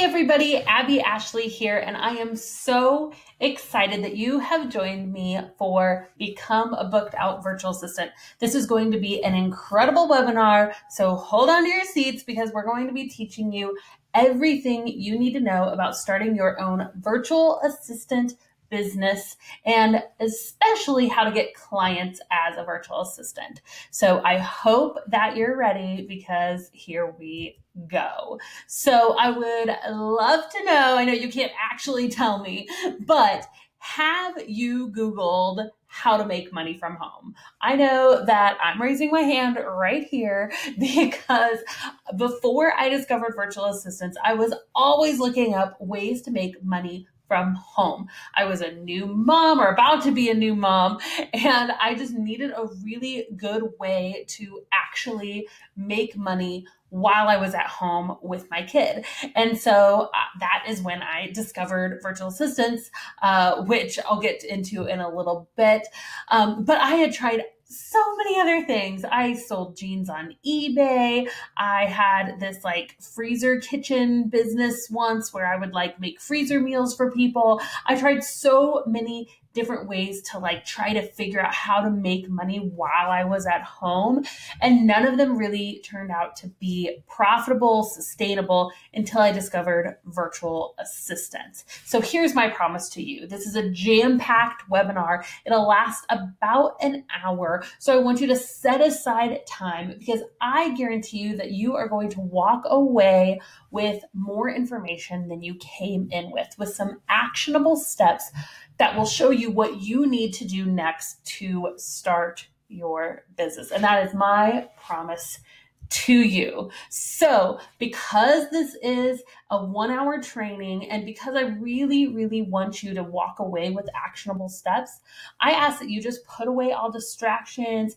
everybody, Abby Ashley here, and I am so excited that you have joined me for Become a Booked Out Virtual Assistant. This is going to be an incredible webinar, so hold on to your seats because we're going to be teaching you everything you need to know about starting your own virtual assistant business, and especially how to get clients as a virtual assistant. So I hope that you're ready because here we go. So I would love to know, I know you can't actually tell me, but have you Googled how to make money from home? I know that I'm raising my hand right here because before I discovered virtual assistants, I was always looking up ways to make money from home. I was a new mom or about to be a new mom, and I just needed a really good way to actually make money while I was at home with my kid. And so that is when I discovered virtual assistants, which I'll get into in a little bit. But I had tried so many other things. I sold jeans on eBay. I had this freezer kitchen business once where I would make freezer meals for people. I tried so many different ways to try to figure out how to make money while I was at home. And none of them really turned out to be profitable, sustainable until I discovered virtual assistants. So here's my promise to you. This is a jam-packed webinar. It'll last about an hour. So I want you to set aside time because I guarantee you that you are going to walk away with more information than you came in with some actionable steps that will show you what you need to do next to start your business. And that is my promise to you. So because this is a 1-hour training and because I really, really want you to walk away with actionable steps, I ask that you just put away all distractions,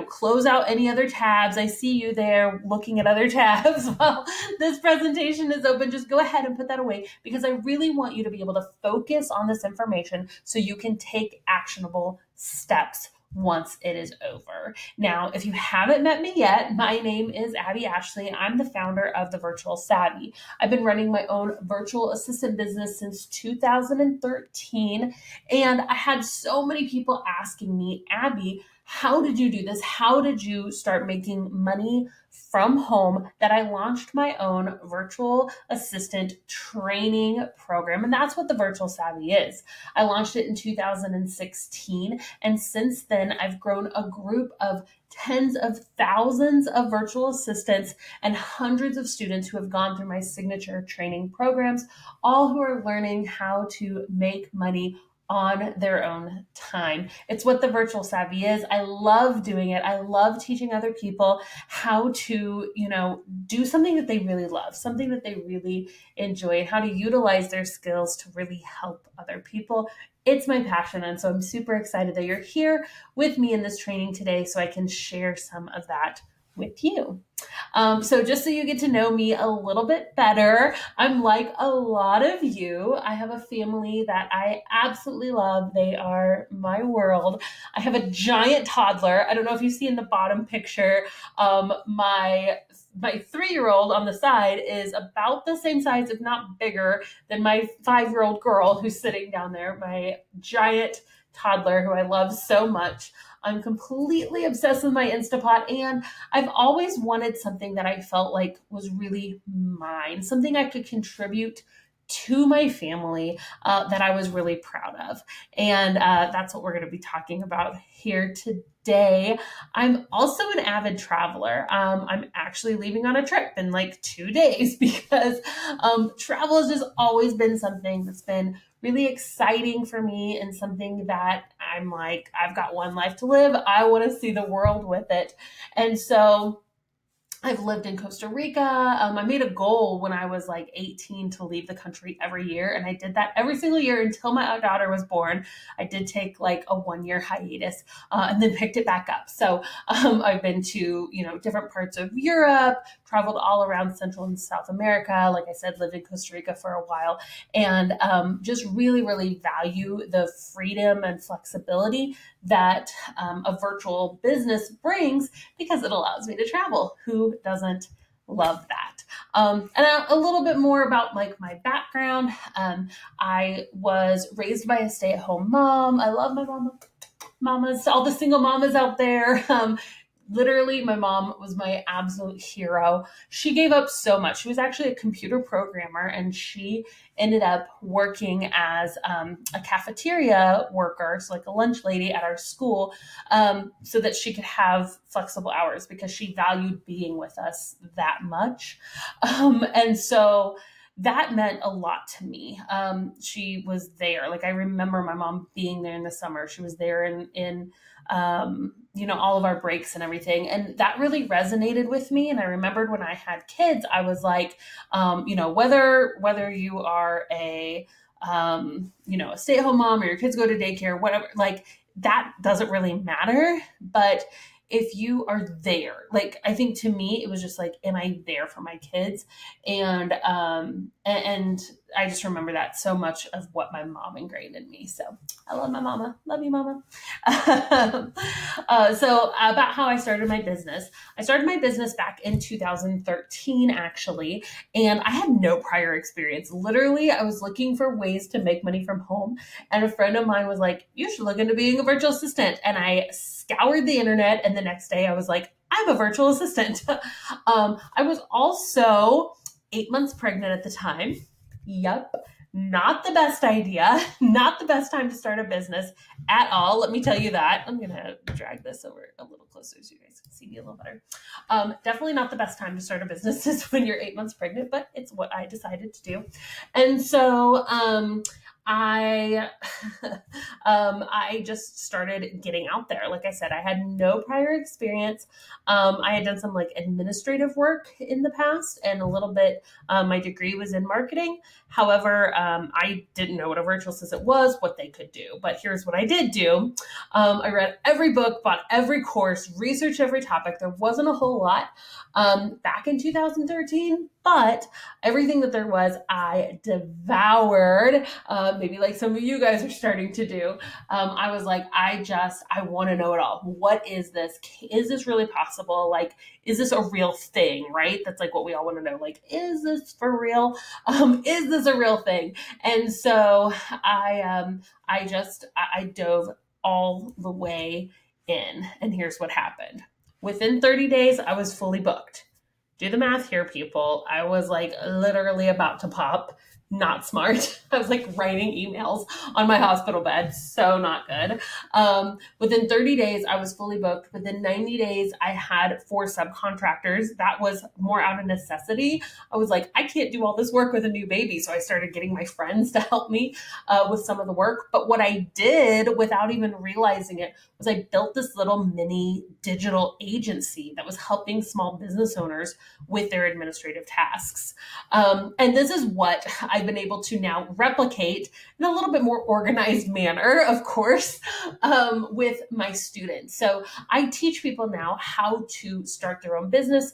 close out any other tabs. I see you there looking at other tabs while this presentation is open. Just go ahead and put that away because I really want you to be able to focus on this information so you can take actionable steps once it is over. Now, if you haven't met me yet, my name is Abby Ashley. I'm the founder of The Virtual Savvy. I've been running my own virtual assistant business since 2013, and I had so many people asking me, Abby, how did you do this? How did you start making money from home? That I launched my own virtual assistant training program. And that's what the Virtual Savvy is. I launched it in 2016. And since then, I've grown a group of tens of thousands of virtual assistants and hundreds of students who have gone through my signature training programs, all who are learning how to make money on their own time. It's what the Virtual Savvy is. I love doing it. I love teaching other people how to, do something that they really love, something that they really enjoy, and how to utilize their skills to really help other people. It's my passion. And so I'm super excited that you're here with me in this training today so I can share some of that with you. So just so you get to know me a little bit better, I'm like a lot of you. I have a family that I absolutely love. They are my world. I have a giant toddler. I don't know if you see in the bottom picture, my 3-year-old on the side is about the same size, if not bigger, than my 5-year-old girl who's sitting down there, my giant toddler who I love so much. I'm completely obsessed with my Instapot, and I've always wanted something that I felt like was really mine, something I could contribute to my family that I was really proud of. And that's what we're going to be talking about here today. I'm also an avid traveler. I'm actually leaving on a trip in 2 days because travel has just always been something that's been really exciting for me and something that I'm I've got one life to live. I want to see the world with it. And so I've lived in Costa Rica. I made a goal when I was 18 to leave the country every year. And I did that every single year until my daughter was born. I did take a 1-year hiatus and then picked it back up. So I've been to, different parts of Europe, traveled all around Central and South America. Like I said, lived in Costa Rica for a while and just really, really value the freedom and flexibility that a virtual business brings because it allows me to travel. Who doesn't love that. And a little bit more about like my background. I was raised by a stay-at-home mom. I love my mamas, all the single mamas out there. Literally, my mom was my absolute hero. She gave up so much. She was actually a computer programmer, and she ended up working as a cafeteria worker, so like a lunch lady at our school, so that she could have flexible hours because she valued being with us that much. And so that meant a lot to me. She was there. Like, I remember my mom being there in the summer. She was there in all of our breaks and everything. And that really resonated with me. And I remembered when I had kids, I was like, whether you are a stay-at-home mom or your kids go to daycare, whatever, like that doesn't really matter. But if you are there, like, I think to me, it was just like, am I there for my kids? And I just remember that so much of what my mom ingrained in me. So I love my mama. Love you, mama. So about how I started my business. I started my business back in 2013, actually, and I had no prior experience. Literally, I was looking for ways to make money from home. And a friend of mine was like, you should look into being a virtual assistant. And I scoured the internet. And the next day I was like, I'm a virtual assistant. I was also 8 months pregnant at the time. Yep. Not the best idea. Not the best time to start a business at all. Let me tell you that. I'm going to drag this over a little closer so you guys can see me a little better. Definitely not the best time to start a business is when you're 8 months pregnant, but it's what I decided to do. And so, I just started getting out there. Like I said, I had no prior experience. I had done some like administrative work in the past and a little bit, my degree was in marketing. However, I didn't know what a virtual assistant was, what they could do, but here's what I did do. I read every book, bought every course, researched every topic. There wasn't a whole lot, back in 2013, but everything that there was, I devoured, maybe like some of you guys are starting to do. I was like, I want to know it all. What is this? Is this really possible? Like, is this a real thing, right? That's like what we all want to know. Like, is this for real? Is this a real thing? And so I dove all the way in, and here's what happened. Within 30 days, I was fully booked. Do the math here, people. I was like literally about to pop. Not smart. I was like writing emails on my hospital bed. So not good. Within 30 days, I was fully booked. Within 90 days, I had 4 subcontractors. That was more out of necessity. I was like, I can't do all this work with a new baby. So I started getting my friends to help me with some of the work. But what I did without even realizing it was I built this little mini digital agency that was helping small business owners with their administrative tasks. And this is what I've been able to now replicate in a little bit more organized manner, of course, with my students. So I teach people now how to start their own business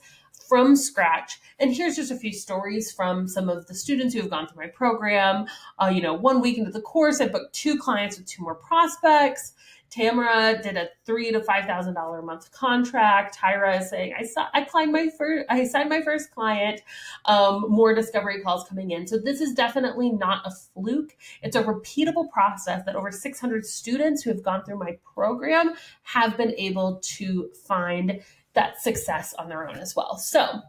from scratch. And here's just a few stories from some of the students who have gone through my program. 1 week into the course, I booked 2 clients with 2 more prospects. Tamara did a $3,000 to $5,000 a month contract. Tyra is saying, I signed my first client. More discovery calls coming in. So this is definitely not a fluke. It's a repeatable process that over 600 students who have gone through my program have been able to find that success on their own as well. So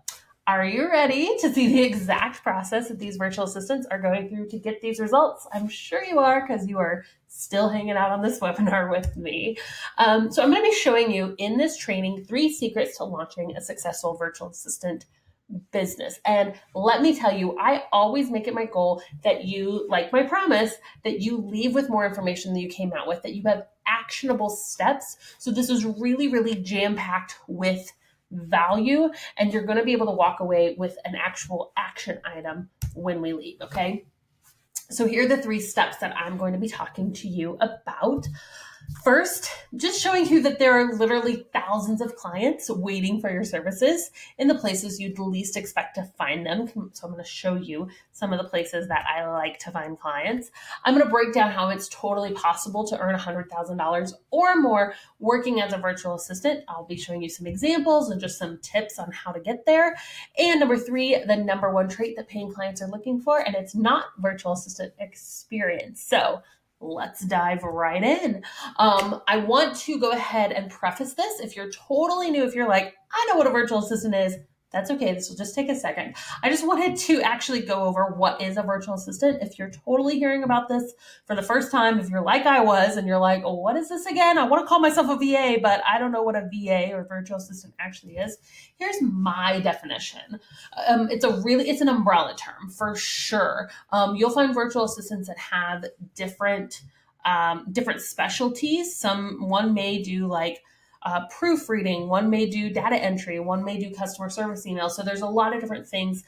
are you ready to see the exact process that these virtual assistants are going through to get these results? I'm sure you are, because you are still hanging out on this webinar with me. So I'm going to be showing you in this training 3 secrets to launching a successful virtual assistant business. And let me tell you, I always make it my goal that you, like my promise, that you leave with more information than you came out with, that you have actionable steps. So this is really, really jam-packed with value, and you're going to be able to walk away with an actual action item when we leave. Okay. So here are the 3 steps that I'm going to be talking to you about. First, just showing you that there are literally thousands of clients waiting for your services in the places you'd least expect to find them. So I'm going to show you some of the places that I like to find clients. I'm going to break down how it's totally possible to earn $100,000 or more working as a virtual assistant. I'll be showing you some examples and just some tips on how to get there. And number 3, the number 1 trait that paying clients are looking for, and it's not virtual assistant experience. So let's dive right in. I want to go ahead and preface this. If you're totally new, if you're like, I know what a virtual assistant is, that's okay. This will just take a second. I just wanted to actually go over what is a virtual assistant. If you're totally hearing about this for the first time, if you're like I was and you're like, oh, what is this again? I want to call myself a VA, but I don't know what a VA or virtual assistant actually is. Here's my definition. It's an umbrella term for sure. You'll find virtual assistants that have different specialties. One may do like proofreading, one may do data entry, one may do customer service email. So there's a lot of different things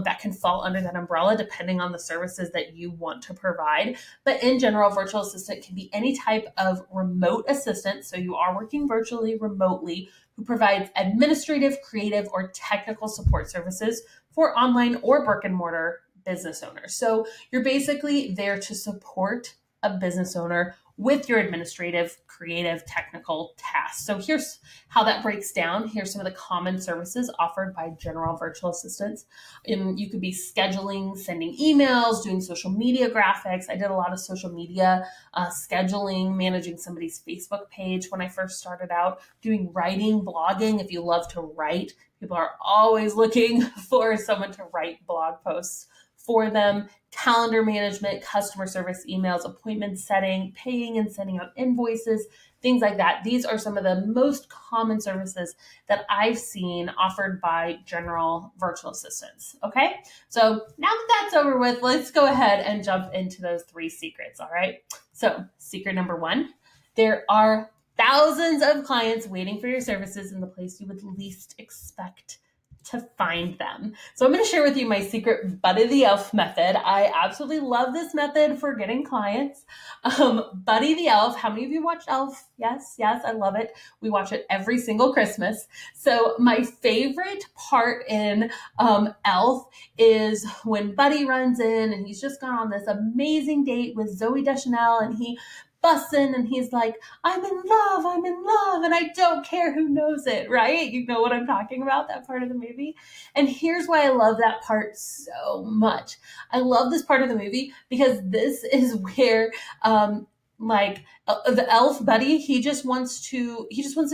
that can fall under that umbrella depending on the services that you want to provide. But in general, virtual assistant can be any type of remote assistant. So you are working virtually, remotely, who provides administrative, creative, or technical support services for online or brick and mortar business owners. So you're basically there to support a business owner with your administrative, creative, technical tasks. So here's how that breaks down. Here's some of the common services offered by general virtual assistants. You could be scheduling, sending emails, doing social media graphics. I did a lot of social media scheduling, managing somebody's Facebook page when I first started out, doing writing, blogging. If you love to write, people are always looking for someone to write blog posts for them, calendar management, customer service emails, appointment setting, paying and sending out invoices, things like that. These are some of the most common services that I've seen offered by general virtual assistants. Okay, so now that that's over with, let's go ahead and jump into those 3 secrets. All right, so secret number 1, there are thousands of clients waiting for your services in the place you would least expect to find them. So I'm going to share with you my secret Buddy the Elf method. I absolutely love this method for getting clients. Buddy the Elf. How many of you watched Elf? Yes, I love it. We watch it every single Christmas. So my favorite part in Elf is when Buddy runs in and he's just gone on this amazing date with Zooey Deschanel, and he busts in and he's like, I'm in love, and I don't care who knows it, right? You know what I'm talking about, that part of the movie. And here's why I love that part so much. I love this part of the movie because this is where the elf Buddy, he just wants to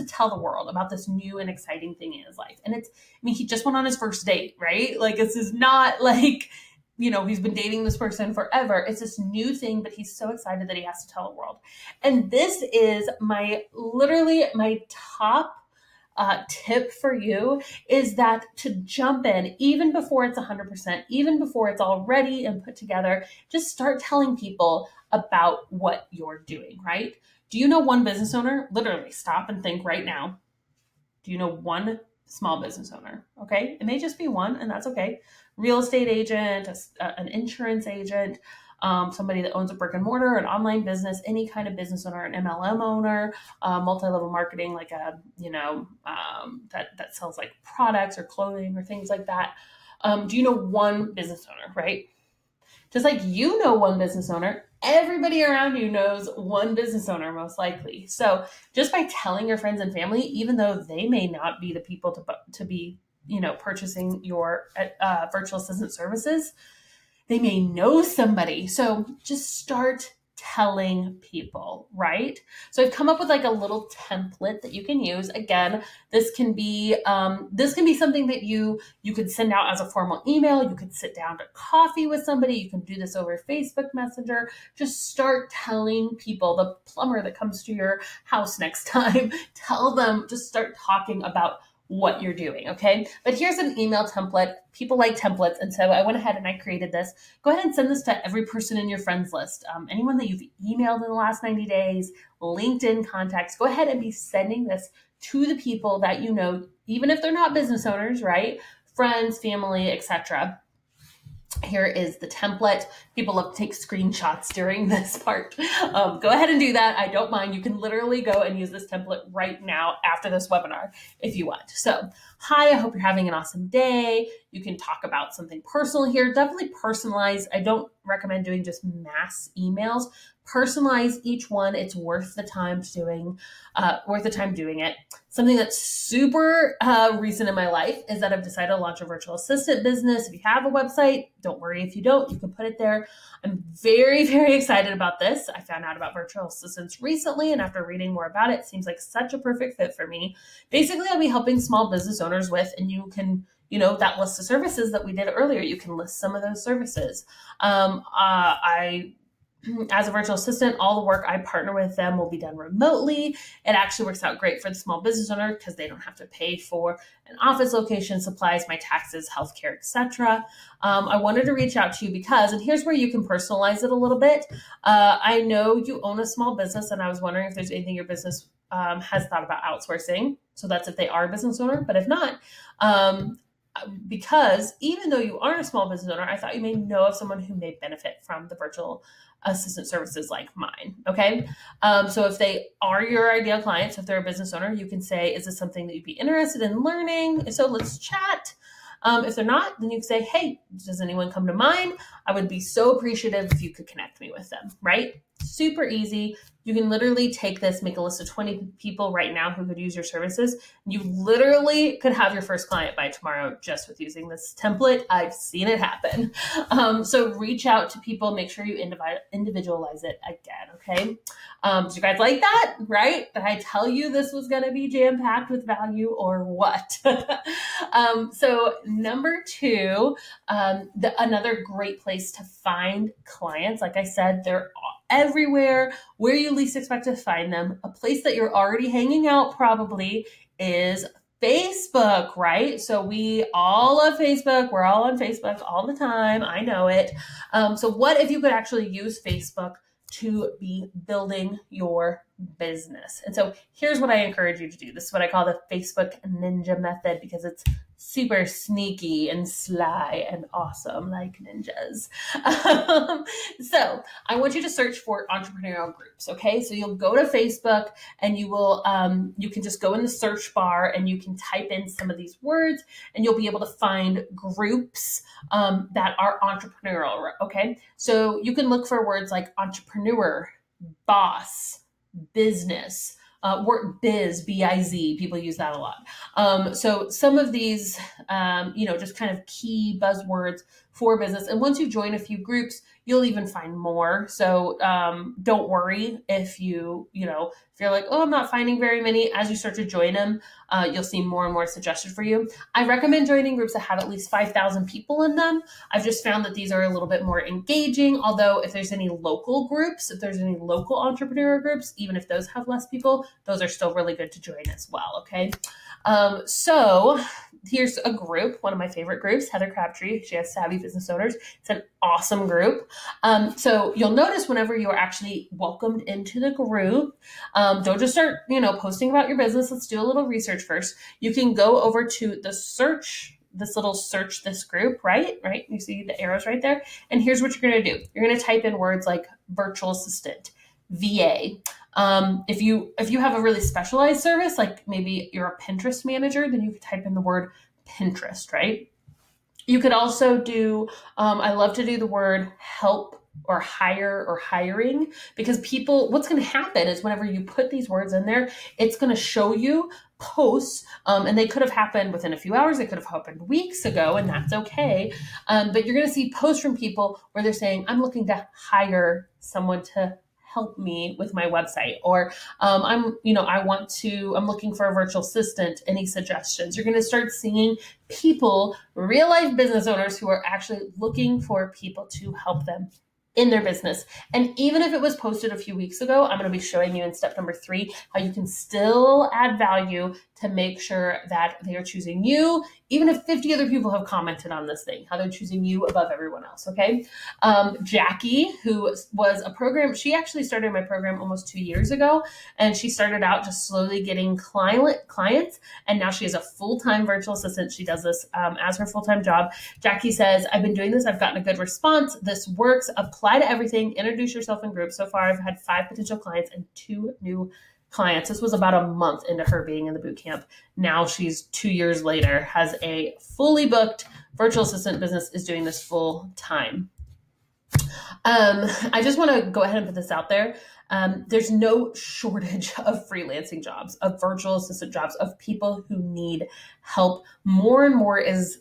tell the world about this new and exciting thing in his life. And he just went on his first date, right? Like, this is not like, he's been dating this person forever. It's this new thing, but he's so excited that he has to tell the world. And this is my top tip for you, is that to jump in even before it's 100%, even before it's all ready and put together. Just start telling people about what you're doing, right? Do you know one business owner? Literally stop and think right now. Do you know one small business owner? Okay. It may just be one, and that's okay. Real estate agent, an insurance agent, somebody that owns a brick and mortar, an online business, any kind of business owner, an MLM owner, multi-level marketing, like that sells like products or clothing or things like that. Do you know one business owner, right? Just like you know one business owner, everybody around you knows one business owner, most likely. So just by telling your friends and family, even though they may not be the people to be, purchasing your virtual assistant services, they may know somebody. So just start telling people, right? So I've come up with like a little template that you can use. Again, this can be something that you could send out as a formal email. You could sit down to coffee with somebody. You can do this over Facebook Messenger. Just start telling people, the plumber that comes to your house next time, tell them, just start talking about what you're doing, okay? But here's an email template. People like templates, and so I went ahead and I created this. Go ahead and send this to every person in your friends list. Anyone that you've emailed in the last 90 days, LinkedIn contacts, go ahead and be sending this to the people that you know, even if they're not business owners, right? Friends, family, etc. Here is the template. People love to take screenshots during this part. Go ahead and do that. I don't mind. You can literally go and use this template right now after this webinar if you want. So, hi, I hope you're having an awesome day. You can talk about something personal here. Definitely personalize. I don't recommend doing just mass emails. Personalize each one. It's worth the time doing it. Something that's super recent in my life is that I've decided to launch a virtual assistant business. If you have a website, don't worry if you don't, you can put it there. I'm very, very excited about this. I found out about virtual assistants recently, and after reading more about it seems like such a perfect fit for me. Basically, I'll be helping small business owners with, and you can, that list of services that we did earlier, you can list some of those services. As a virtual assistant, all the work I partner with them will be done remotely. It actually works out great for the small business owner because they don't have to pay for an office location, supplies, my taxes, healthcare, etc. I wanted to reach out to you because, and here's where you can personalize it a little bit. I know you own a small business, and I was wondering if there's anything your business has thought about outsourcing. So that's if they are a business owner, but if not, because even though you aren't a small business owner, I thought you may know of someone who may benefit from the virtual assistant services like mine. Okay. So if they are your ideal clients, if they're a business owner, you can say, is this something that you'd be interested in learning? So let's chat. If they're not, then you can say, hey, does anyone come to mind? I would be so appreciative if you could connect me with them, right? Super easy. You can literally take this, make a list of 20 people right now who could use your services. You literally could have your first client by tomorrow just with using this template. I've seen it happen. So reach out to people, make sure you individualize it again, okay? Do you guys like that, right? Did I tell you this was going to be jam-packed with value or what? So number two, another great place to find clients, like I said, they're everywhere. Where you least expect to find them, a place that you're already hanging out probably is Facebook, right? So we all love Facebook. We're all on Facebook all the time. I know it. So what if you could actually use Facebook to be building your business? And so here's what I encourage you to do. This is what I call the Facebook Ninja method because it's super sneaky and sly and awesome like ninjas. So I want you to search for entrepreneurial groups. Okay. So you'll go to Facebook and you will, you can just go in the search bar and you can type in some of these words and you'll be able to find groups that are entrepreneurial. Okay. So you can look for words like entrepreneur, boss, business, biz, B-I-Z, people use that a lot. So some of these, just kind of key buzzwords for business. And once you join a few groups, you'll even find more. So don't worry if if you're like, oh, I'm not finding very many. As you start to join them, you'll see more and more suggested for you. I recommend joining groups that have at least 5,000 people in them. I've just found that these are a little bit more engaging. Although if there's any local groups, if there's any local entrepreneur groups, even if those have less people, those are still really good to join as well. Okay. So here's a group, one of my favorite groups, Heather Crabtree. She has Savvy Business Owners. It's an awesome group. So you'll notice whenever you're actually welcomed into the group, don't just start, posting about your business. Let's do a little research first. You can go over to the search, this little search this group, right? You see the arrows right there. And here's what you're going to do. You're going to type in words like virtual assistant, VA. If you have a really specialized service, like maybe you're a Pinterest manager, then you could type in the word Pinterest, right? You could also do, I love to do the word help or hire or hiring, because what's going to happen is whenever you put these words in there, it's going to show you posts, and they could have happened within a few hours. They could have happened weeks ago, and that's okay. But you're going to see posts from people where they're saying, I'm looking to hire someone to help me with my website, or I'm looking for a virtual assistant. Any suggestions? You're going to start seeing people, real life business owners who are actually looking for people to help them in their business. And even if it was posted a few weeks ago, I'm going to be showing you in step number 3 how you can still add value to make sure that they are choosing you, even if 50 other people have commented on this thing, how they're choosing you above everyone else. Okay. Jackie, who was a program, she actually started my program almost 2 years ago, and she started out just slowly getting clients. And now she is a full-time virtual assistant. She does this as her full-time job. Jackie says, I've been doing this. I've gotten a good response. This works. Apply to everything. Introduce yourself in groups. So far, I've had 5 potential clients and 2 new clients. This was about a month into her being in the boot camp. Now she's 2 years later, has a fully booked virtual assistant business, is doing this full time. I just want to go ahead and put this out there. There's no shortage of freelancing jobs, of virtual assistant jobs, of people who need help. More and more is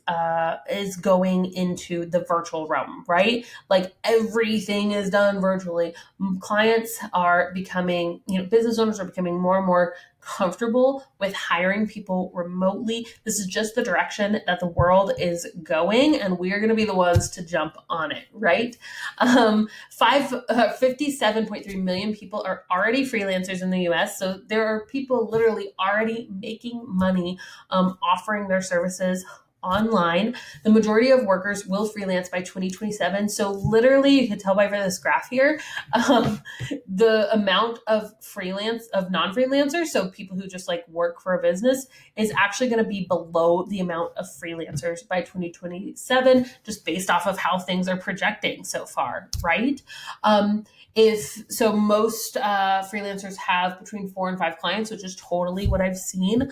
going into the virtual realm, right? Like everything is done virtually. Clients are becoming, business owners are becoming more and more comfortable with hiring people remotely. This is just the direction that the world is going, and we are going to be the ones to jump on it, right? 57.3 million people are already freelancers in the US. So there are people literally already making money offering their services online. The majority of workers will freelance by 2027. So literally, you can tell by this graph here, the amount of non-freelancers, so people who just like work for a business, is actually going to be below the amount of freelancers by 2027, just based off of how things are projecting so far, right? Most freelancers have between 4 and 5 clients, which is totally what I've seen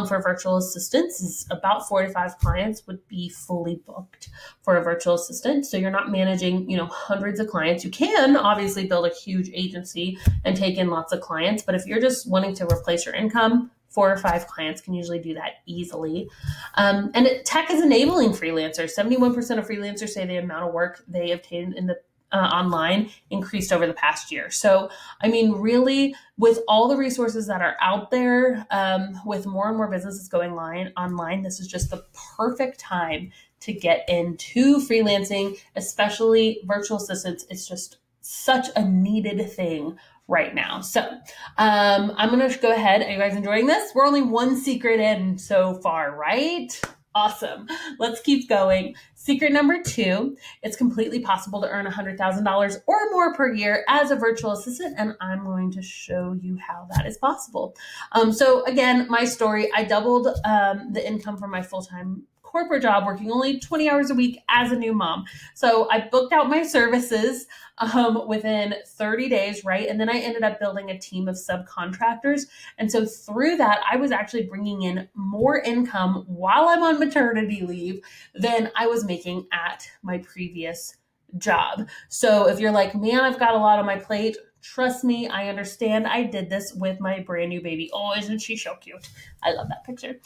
for virtual assistants. Is about 4 to 5 clients would be fully booked for a virtual assistant. So you're not managing, hundreds of clients. You can obviously build a huge agency and take in lots of clients, but if you're just wanting to replace your income, 4 or 5 clients can usually do that easily. Tech is enabling freelancers. 71% of freelancers say the amount of work they obtained in the online increased over the past year. So, really, with all the resources that are out there, with more and more businesses going online, this is just the perfect time to get into freelancing, especially virtual assistants. It's just such a needed thing right now. So I'm going to go ahead. Are you guys enjoying this? We're only 1 secret in so far, right? Awesome. Let's keep going. Secret number 2, it's completely possible to earn $100,000 or more per year as a virtual assistant, and I'm going to show you how that is possible. So again, my story, I doubled the income from my full-time corporate job, working only 20 hours a week as a new mom. So I booked out my services within 30 days, right? And then I ended up building a team of subcontractors. And so through that, I was actually bringing in more income while I'm on maternity leave than I was making at my previous job. So if you're like, man, I've got a lot on my plate, trust me, I understand. I did this with my brand new baby. Oh, isn't she so cute? I love that picture.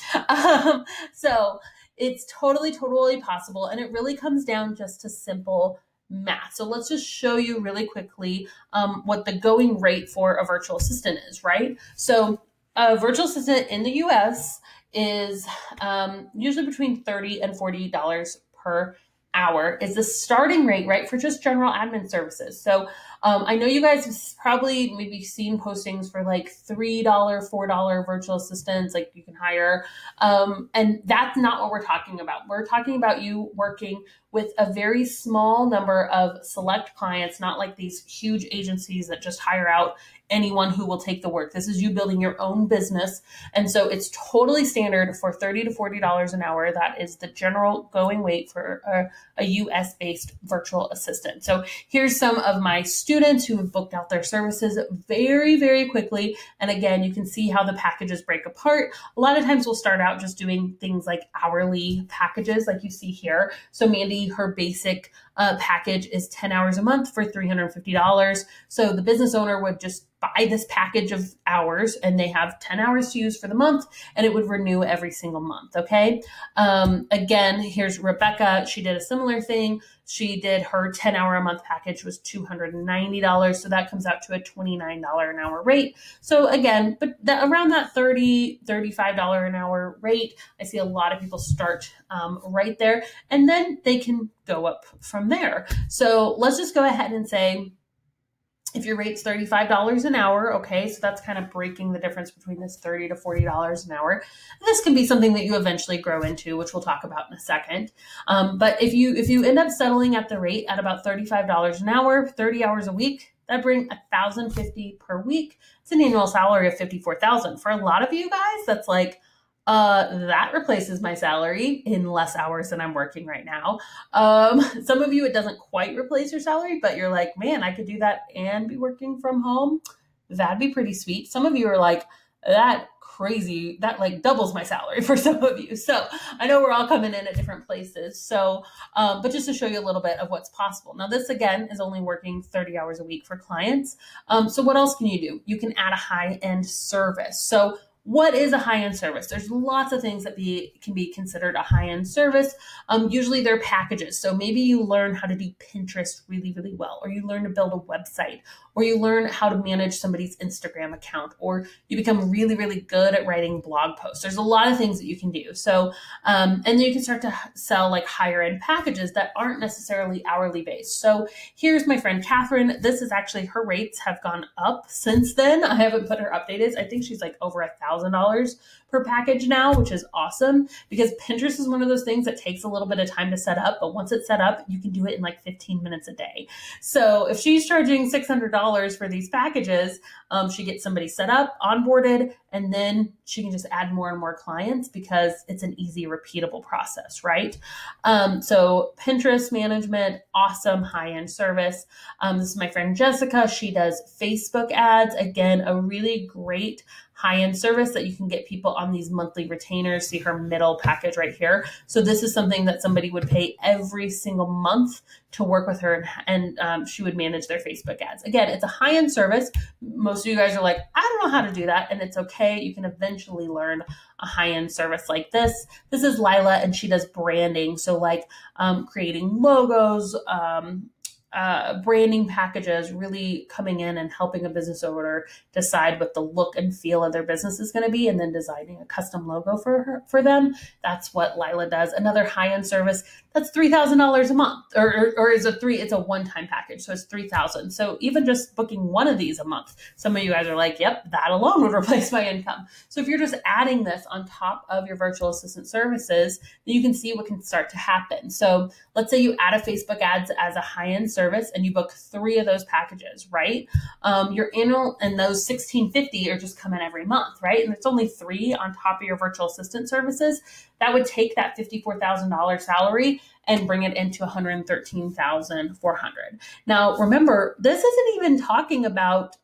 So it's totally possible. And it really comes down just to simple math. So let's just show you really quickly what the going rate for a virtual assistant is, right? So a virtual assistant in the US is usually between $30 and $40 per hour is the starting rate, right, for just general admin services. So I know you guys have probably maybe seen postings for like $3, $4 virtual assistants, like you can hire. And that's not what we're talking about. We're talking about you working with a very small number of select clients, not like these huge agencies that just hire out anyone who will take the work. This is you building your own business. And so it's totally standard for $30 to $40 an hour. That is the general going rate for a US-based virtual assistant. So here's some of my students who have booked out their services very, very quickly. And again, you can see how the packages break apart. A lot of times we'll start out just doing things like hourly packages like you see here. So Mandy, her basic package is 10 hours a month for $350. So the business owner would just buy this package of hours and they have 10 hours to use for the month and it would renew every single month. Okay. Again, here's Rebecca. She did a similar thing. She did her 10-hour a month package was $290. So that comes out to a $29 an hour rate. So again, but around that $30, $35 an hour rate, I see a lot of people start right there and then they can go up from there. So let's just go ahead and say, If your rate's $35 an hour, okay, so that's kind of breaking the difference between this $30 to $40 an hour. This can be something that you eventually grow into, which we'll talk about in a second. But if you end up settling at the rate at about $35 an hour, 30 hours a week, that brings $1,050 per week. It's an annual salary of $54,000. For a lot of you guys, that's like, that replaces my salary in less hours than I'm working right now. Some of you, it doesn't quite replace your salary, but you're like, man, I could do that and be working from home. That'd be pretty sweet. Some of you are like, that crazy, that like doubles my salary for some of you. So I know we're all coming in at different places. So, but just to show you a little bit of what's possible. Now, this again is only working 30 hours a week for clients. So what else can you do? You can add a high-end service. So what is a high-end service? There's lots of things that can be considered a high-end service. Usually they're packages. So maybe you learn how to do Pinterest really, really well, or you learn to build a website, or you learn how to manage somebody's Instagram account, or you become really, really good at writing blog posts. There's a lot of things that you can do. So, and then you can start to sell like higher end packages that aren't necessarily hourly based. So here's my friend Catherine. This is actually, her rates have gone up since then. I haven't put her updated. I think she's like over $1,000 per package now, which is awesome because Pinterest is one of those things that takes a little bit of time to set up, but once it's set up, you can do it in like 15 minutes a day. So if she's charging $600 for these packages, she gets somebody set up, onboarded, and then she can just add more and more clients because it's an easy, repeatable process, right? So Pinterest management, awesome high-end service. This is my friend Jessica. She does Facebook ads. Again, a really great high-end service that you can get people on these monthly retainers. See her middle package right here. So this is something that somebody would pay every single month to work with her, and she would manage their Facebook ads. Again, it's a high-end service. Most of you guys are like, I don't know how to do that, and it's okay. You can eventually learn a high-end service like this. This is Lila, and she does branding. So like creating logos, branding packages, really coming in and helping a business owner decide what the look and feel of their business is going to be, and then designing a custom logo for them. That's what Lila does. Another high-end service, that's $3,000 a month, or it's a one-time package. So it's $3,000. So even just booking one of these a month, some of you guys are like, yep, that alone would replace my income. So if you're just adding this on top of your virtual assistant services, then you can see what can start to happen. So let's say you add a Facebook ads as a high-end service and you book 3 of those packages, right? Your annual and those $1,650 are just coming every month, right? And it's only 3 on top of your virtual assistant services. That would take that $54,000 salary and bring it into $113,400. Now, remember, this isn't even talking about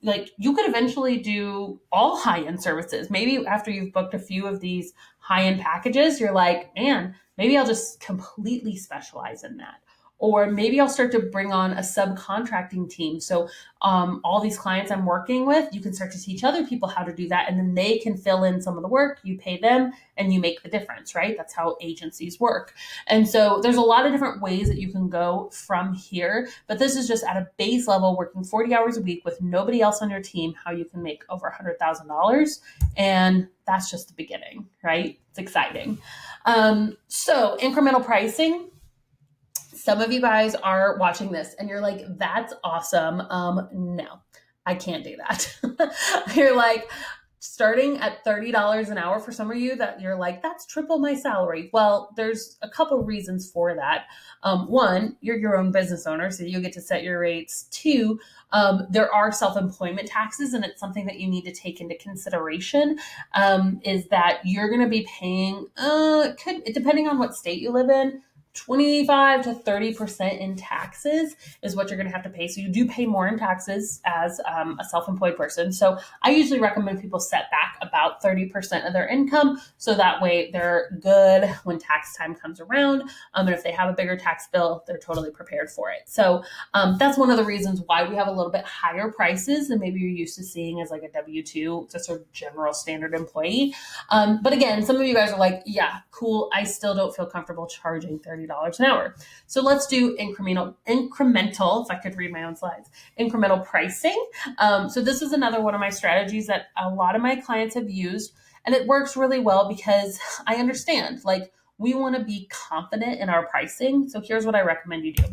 like you could eventually do all high-end services. Maybe after you've booked a few of these high-end packages, you're like, man, maybe I'll just completely specialize in that. Or maybe I'll start to bring on a subcontracting team. So all these clients I'm working with, you can start to teach other people how to do that. And then they can fill in some of the work, you pay them, and you make the difference, right? That's how agencies work. And so there's a lot of different ways that you can go from here. But this is just at a base level, working 40 hours a week with nobody else on your team, how you can make over $100,000. And that's just the beginning, right? It's exciting. So incremental pricing. Some of you guys are watching this and you're like, that's awesome. No, I can't do that. You're like, starting at $30 an hour for some of you that you're like, that's triple my salary. Well, there's a couple reasons for that. One, you're your own business owner, so you get to set your rates. 2, there are self-employment taxes, and it's something that you need to take into consideration, is that you're going to be paying, depending on what state you live in, 25 to 30% in taxes is what you're going to have to pay. So you do pay more in taxes as a self-employed person. So I usually recommend people set back about 30% of their income. So that way they're good when tax time comes around. And if they have a bigger tax bill, they're totally prepared for it. So that's one of the reasons why we have a little bit higher prices than maybe you're used to seeing as like a W-2, just a general standard employee. But again, some of you guys are like, yeah, cool. I still don't feel comfortable charging $30 an hour. So let's do incremental, if I could read my own slides, incremental pricing. So this is another one of my strategies that a lot of my clients have used, and it works really well because I understand, like, we want to be confident in our pricing. So here's what I recommend you do.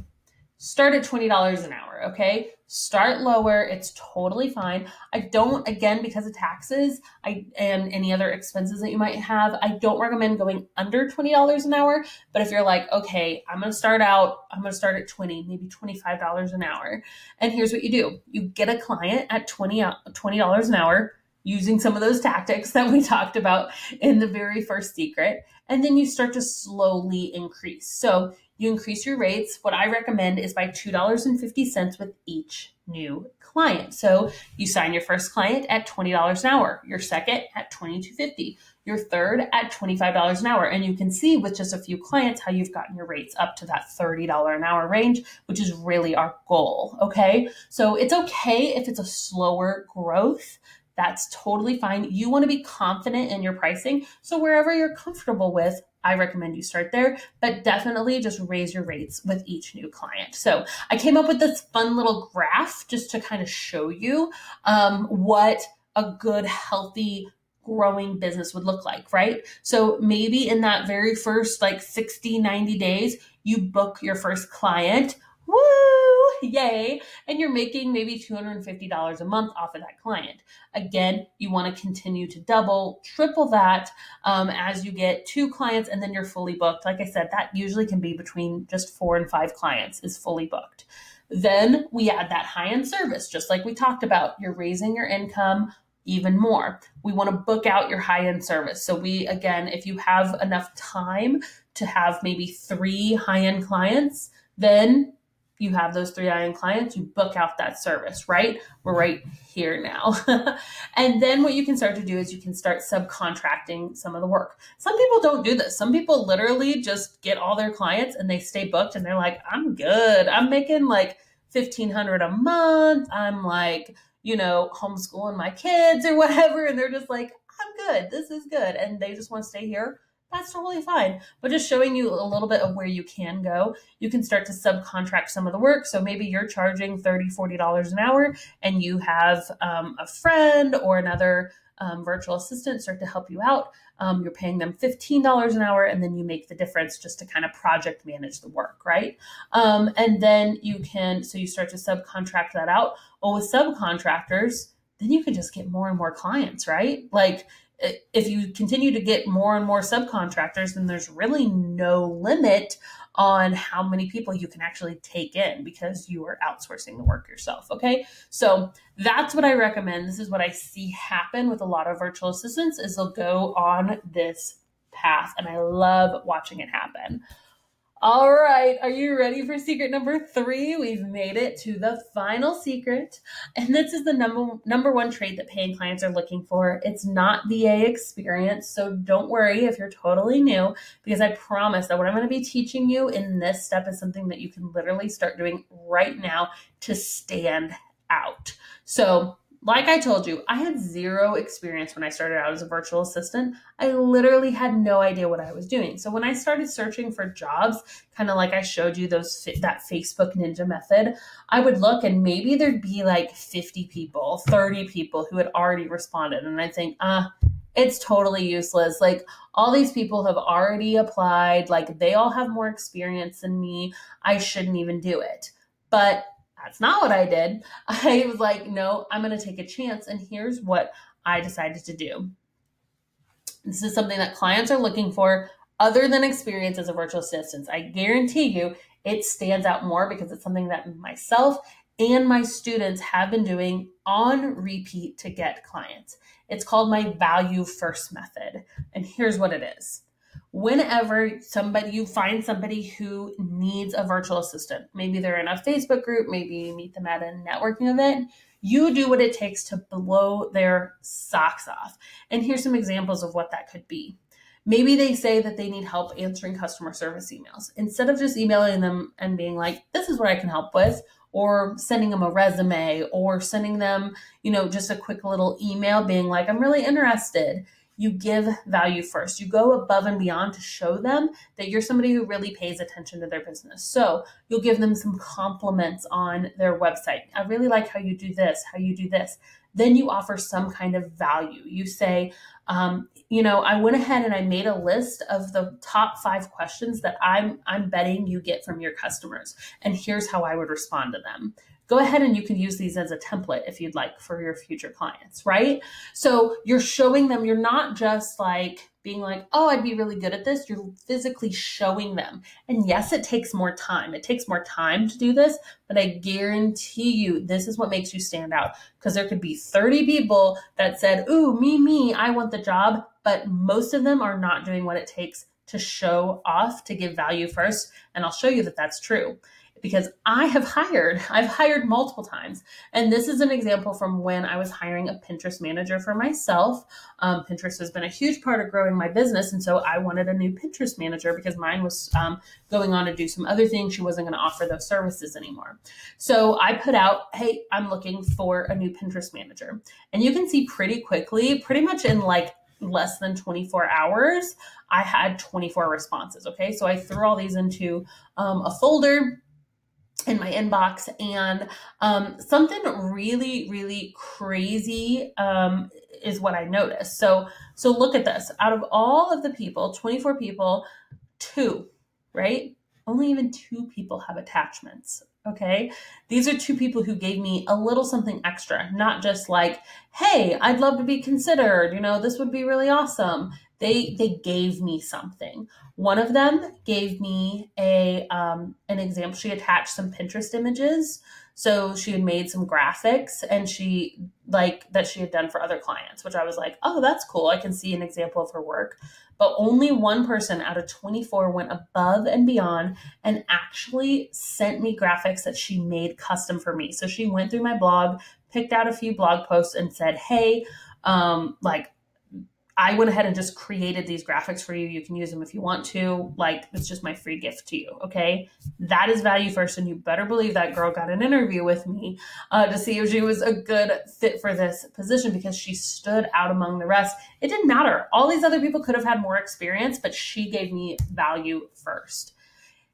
start at $20 an hour, okay? Start lower. It's totally fine. I don't, again, because of taxes and any other expenses that you might have, I don't recommend going under $20 an hour. But if you're like, okay, I'm going to start at 20, maybe $25 an hour. And here's what you do. You get a client at $20 an hour using some of those tactics that we talked about in the very first secret. And then you start to slowly increase. So you increase your rates. What I recommend is by $2.50 with each new client. So you sign your first client at $20 an hour, your second at $22.50, your third at $25 an hour. And you can see with just a few clients how you've gotten your rates up to that $30 an hour range, which is really our goal. Okay. So it's okay if it's a slower growth. That's totally fine. You want to be confident in your pricing. So wherever you're comfortable with, I recommend you start there, but definitely just raise your rates with each new client. So I came up with this fun little graph just to kind of show you what a good, healthy, growing business would look like, right? So maybe in that very first 60, 90 days, you book your first client. Woo! Yay. And you're making maybe $250 a month off of that client. Again, you want to continue to double, triple that as you get 2 clients and then you're fully booked. Like I said, that usually can be between just 4 and 5 clients is fully booked. Then we add that high-end service, just like we talked about. You're raising your income even more. We want to book out your high-end service. So again, if you have enough time to have maybe 3 high-end clients, then you have those 3 high-end clients, you book out that service, right? We're right here now. And then what you can start to do is you can start subcontracting some of the work. Some people don't do this. Some people literally just get all their clients and they stay booked and they're like, I'm good. I'm making $1,500 a month. I'm homeschooling my kids or whatever. And they're just like, I'm good. This is good. And they just want to stay here. That's totally fine. But just showing you a little bit of where you can go, you can start to subcontract some of the work. So maybe you're charging $30, $40 an hour and you have a friend or another virtual assistant start to help you out. You're paying them $15 an hour and then you make the difference just to kind of project manage the work, right? And then you start to subcontract that out. Well, with subcontractors, then you can just get more and more clients, right? If you continue to get more and more subcontractors, then there's really no limit on how many people you can actually take in because you are outsourcing the work yourself. Okay. So that's what I recommend. This is what I see happen with a lot of virtual assistants is they'll go on this path and I love watching it happen. All right. Are you ready for secret number 3? We've made it to the final secret. And this is the number one trait that paying clients are looking for. It's not VA experience. So don't worry if you're totally new, because I promise that what I'm going to be teaching you in this step is something that you can literally start doing right now to stand out. So like I told you, I had 0 experience when I started out as a virtual assistant. I literally had no idea what I was doing. So when I started searching for jobs, kind of like I showed you that Facebook Ninja method, I would look and maybe there'd be 50 people, 30 people who had already responded. And I think, it's totally useless. All these people have already applied. They all have more experience than me. I shouldn't even do it. But that's not what I did. I was like, no, I'm going to take a chance. And here's what I decided to do. This is something that clients are looking for other than experience as a virtual assistant. I guarantee you it stands out more because it's something that myself and my students have been doing on repeat to get clients. It's called my value first method. And here's what it is. Whenever you find somebody who needs a virtual assistant, maybe they're in a Facebook group, maybe you meet them at a networking event, you do what it takes to blow their socks off. And here's some examples of what that could be. Maybe they say that they need help answering customer service emails. Instead of just emailing them and being like, this is what I can help with, or sending them a resume, or sending them, just a quick little email being like, I'm really interested. You give value first. You go above and beyond to show them that you're somebody who really pays attention to their business. So you'll give them some compliments on their website. I really like how you do this, how you do this. then you offer some kind of value. You say, I went ahead and I made a list of the top 5 questions that I'm betting you get from your customers. And here's how I would respond to them. Go ahead and you can use these as a template if you'd like for your future clients, right? So you're showing them, you're not just like being like, oh, I'd be really good at this. You're physically showing them. And yes, it takes more time. It takes more time to do this, but I guarantee you this is what makes you stand out, because there could be 30 people that said, ooh, me, I want the job, but most of them are not doing what it takes to show off, to give value first. And I'll show you that that's true, because I've hired multiple times. And this is an example from when I was hiring a Pinterest manager for myself. Pinterest has been a huge part of growing my business. And so I wanted a new Pinterest manager because mine was going on to do some other things. She wasn't going to offer those services anymore. So I put out, hey, I'm looking for a new Pinterest manager. And you can see pretty quickly, pretty much in like less than 24 hours, I had 24 responses. Okay. So I threw all these into a folder in my inbox, and something really, really crazy is what I noticed. So look at this. Out of all of the people, 24 people, 2, right? Only even 2 people have attachments. Okay. These are 2 people who gave me a little something extra, not just like, hey, I'd love to be considered. This would be really awesome. They gave me something. One of them gave me an example. She attached some Pinterest images. So she had made some graphics, and she had done for other clients, which I was like, oh, that's cool. I can see an example of her work. But only one person out of 24 went above and beyond and actually sent me graphics that she made custom for me. So she went through my blog, picked out a few blog posts and said, hey, I went ahead and just created these graphics for you. You can use them if you want to. It's just my free gift to you. Okay. That is value first. And you better believe that girl got an interview with me to see if she was a good fit for this position, because she stood out among the rest. It didn't matter. All these other people could have had more experience, but she gave me value first.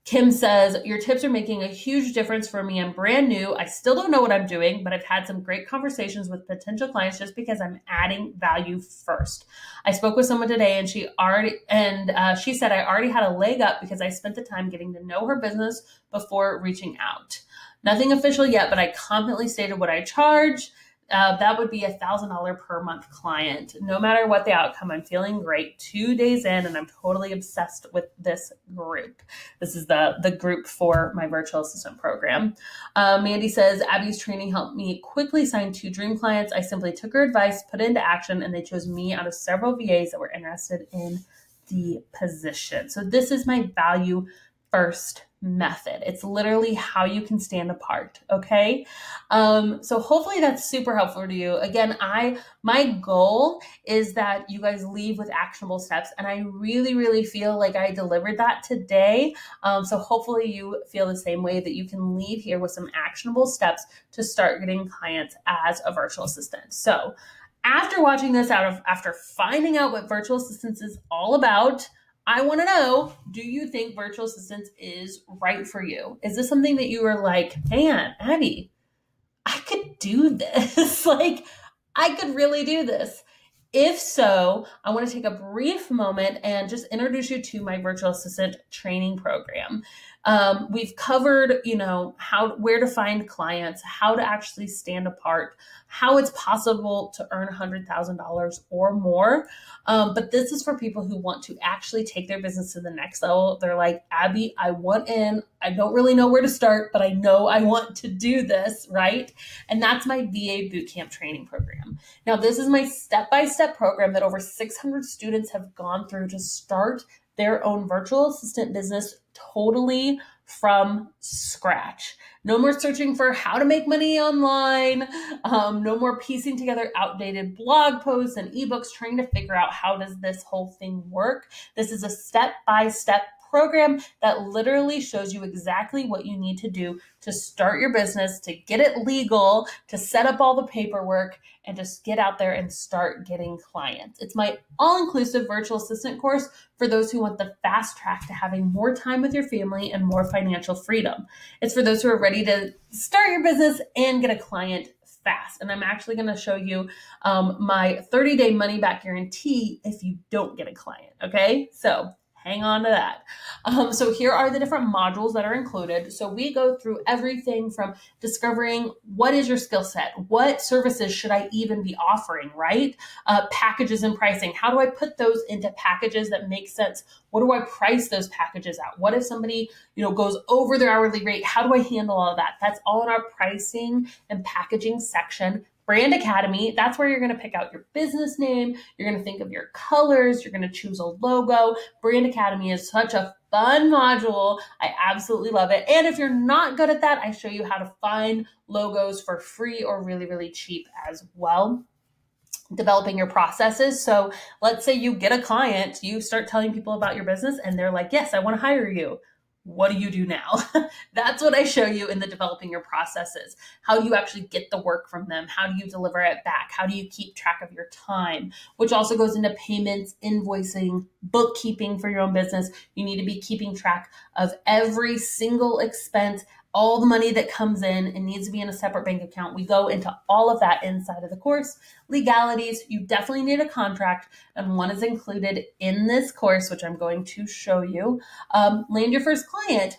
Kim says, your tips are making a huge difference for me. I'm brand new. I still don't know what I'm doing, but I've had some great conversations with potential clients just because I'm adding value first. I spoke with someone today, and she said I already had a leg up because I spent the time getting to know her business before reaching out. Nothing official yet, but I confidently stated what I charge. That would be $1,000 per month client. No matter what the outcome, I'm feeling great 2 days in, and I'm totally obsessed with this group. This is the group for my virtual assistant program. Mandy says, Abby's training helped me quickly sign 2 dream clients. I simply took her advice, put it into action, and they chose me out of several VAs that were interested in the position. So this is my value first method. It's literally how you can stand apart. Okay. So hopefully that's super helpful to you. Again, my goal is that you guys leave with actionable steps. And I really, really feel like I delivered that today. So hopefully you feel the same way, that you can leave here with some actionable steps to start getting clients as a virtual assistant. So after watching this after finding out what virtual assistants is all about, I want to know, do you think virtual assistants is right for you? Is this something that you are like, man, Abby, I could do this. I could really do this. If so, I want to take a brief moment and just introduce you to my virtual assistant training program. We've covered, where to find clients, how to actually stand apart, how it's possible to earn $100,000 or more. But this is for people who want to actually take their business to the next level. They're like, Abby, I want in. I don't really know where to start, but I know I want to do this, right? And that's my VA Bootcamp training program. Now, this is my step-by-step program that over 600 students have gone through to start their own virtual assistant business totally from scratch. No more searching for how to make money online. No more piecing together outdated blog posts and ebooks trying to figure out how does this whole thing work. This is a step-by-step program that literally shows you exactly what you need to do to start your business, to get it legal, to set up all the paperwork, and just get out there and start getting clients. It's my all-inclusive virtual assistant course for those who want the fast track to having more time with your family and more financial freedom. It's for those who are ready to start your business and get a client fast. And I'm actually going to show you my 30-day money back guarantee if you don't get a client. Okay, so hang on to that. So here are the different modules that are included. So we go through everything from discovering what is your skill set, what services should I even be offering, right? Packages and pricing. How do I put those into packages that make sense? What do I price those packages at? What if somebody, goes over their hourly rate? How do I handle all of that? That's all in our pricing and packaging section. Brand Academy, that's where you're going to pick out your business name. You're going to think of your colors. You're going to choose a logo. Brand Academy is such a fun module. I absolutely love it. And if you're not good at that, I show you how to find logos for free or really, really cheap as well. Developing your processes. So let's say you get a client, you start telling people about your business and they're like, yes, I want to hire you. What do you do now? That's what I show you in the developing your processes. How do you actually get the work from them? How do you deliver it back? How do you keep track of your time? Which also goes into payments, invoicing, bookkeeping for your own business. You need to be keeping track of every single expense, all the money that comes in. It needs to be in a separate bank account. We go into all of that inside of the course. Legalities, you definitely need a contract, and one is included in this course, which I'm going to show you. Land your first client.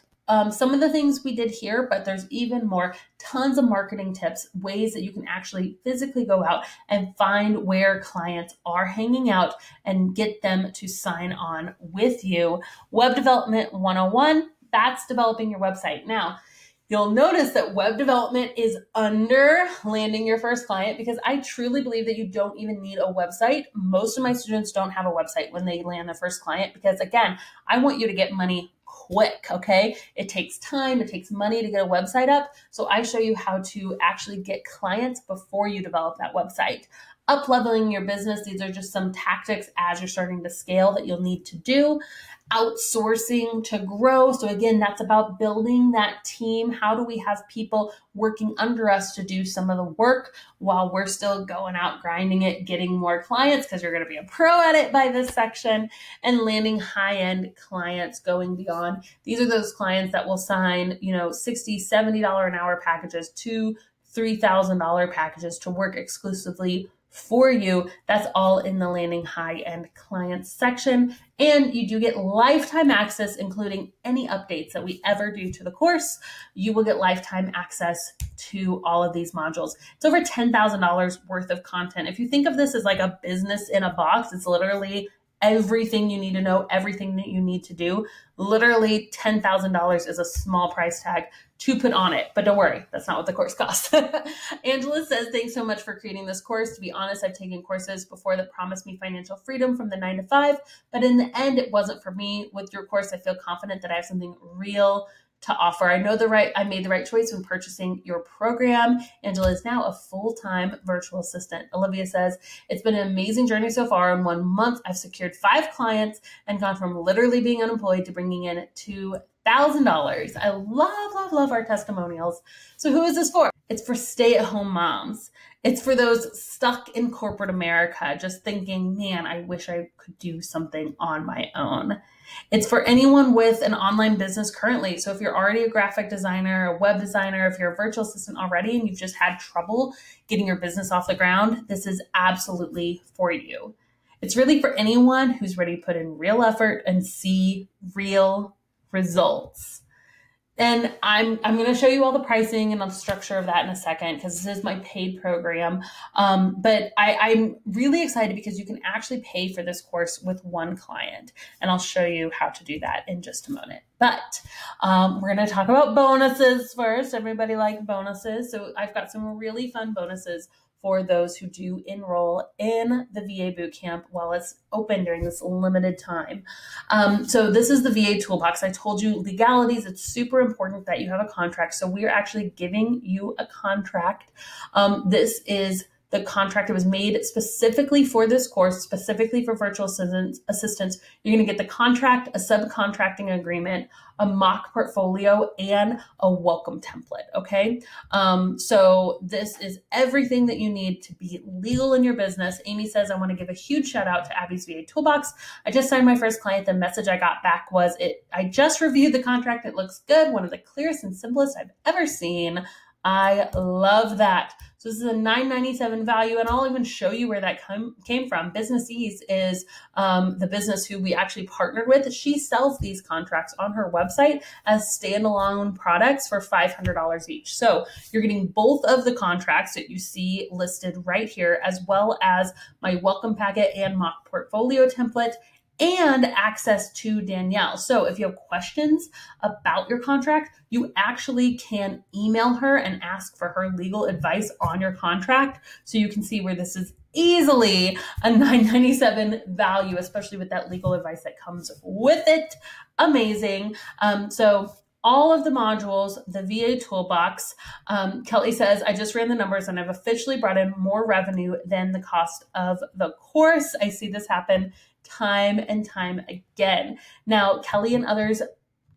Some of the things we did here, but there's even more, tons of marketing tips, ways that you can actually physically go out and find where clients are hanging out and get them to sign on with you. Web Development 101, that's developing your website. Now, you'll notice that web development is under landing your first client because I truly believe that you don't even need a website. Most of my students don't have a website when they land their first client because, again, I want you to get money quick, okay? It takes time, it takes money to get a website up. So I show you how to actually get clients before you develop that website. Up-leveling your business, these are just some tactics as you're starting to scale that you'll need to do. Outsourcing to grow. So again, that's about building that team. How do we have people working under us to do some of the work while we're still going out, grinding it, getting more clients because you're going to be a pro at it by this section, and landing high-end clients going beyond. These are those clients that will sign, $60, $70 an hour packages to $3,000 packages to work exclusively for you. That's all in the landing high-end clients section. And you do get lifetime access, including any updates that we ever do to the course. You will get lifetime access to all of these modules. It's over $10,000 worth of content. If you think of this as like a business in a box, it's literally everything you need to know, everything that you need to do. Literally $10,000 is a small price tag to put on it. But don't worry, that's not what the course costs. Angela says, thanks so much for creating this course. To be honest, I've taken courses before that promised me financial freedom from the 9 to 5, but in the end, it wasn't for me. With your course, I feel confident that I have something real to offer. I made the right choice when purchasing your program. Angela is now a full-time virtual assistant. Olivia says, it's been an amazing journey so far. In 1 month, I've secured 5 clients and gone from literally being unemployed to bringing in $2,000. I love our testimonials. So who is this for? It's for stay-at-home moms. It's for those stuck in corporate America, just thinking, man, I wish I could do something on my own. It's for anyone with an online business currently. So if you're already a graphic designer, a web designer, if you're a virtual assistant already and you've just had trouble getting your business off the ground, this is absolutely for you. It's really for anyone who's ready to put in real effort and see real results. And I'm going to show you all the pricing and the structure of that in a second because this is my paid program. But I'm really excited because you can actually pay for this course with one client. And I'll show you how to do that in just a moment. But we're going to talk about bonuses first. Everybody likes bonuses. So I've got some really fun bonuses for those who do enroll in the VA Bootcamp while it's open during this limited time. So this is the VA Toolbox. I told you legalities, it's super important that you have a contract. So we're actually giving you a contract. This is the contract that was made specifically for this course, specifically for virtual assistants. You're going to get the contract, a subcontracting agreement, a mock portfolio, and a welcome template, okay? So this is everything that you need to be legal in your business. Amy says, I want to give a huge shout out to Abby's VA Toolbox. I just signed my first client. The message I got back was, I just reviewed the contract. It looks good. One of the clearest and simplest I've ever seen. I love that. So this is a $9.97 value, and I'll even show you where that came from. Business Ease is the business who we actually partnered with. She sells these contracts on her website as standalone products for $500 each. So you're getting both of the contracts that you see listed right here, as well as my welcome packet and mock portfolio template, and access to Danielle. So if you have questions about your contract, you actually can email her and ask for her legal advice on your contract. So you can see where this is easily a $9.97 value, especially with that legal advice that comes with it. Amazing. So all of the modules, the VA toolbox. Kelly says, I just ran the numbers and I've officially brought in more revenue than the cost of the course. I see this happen time and time again. Now, Kelly and others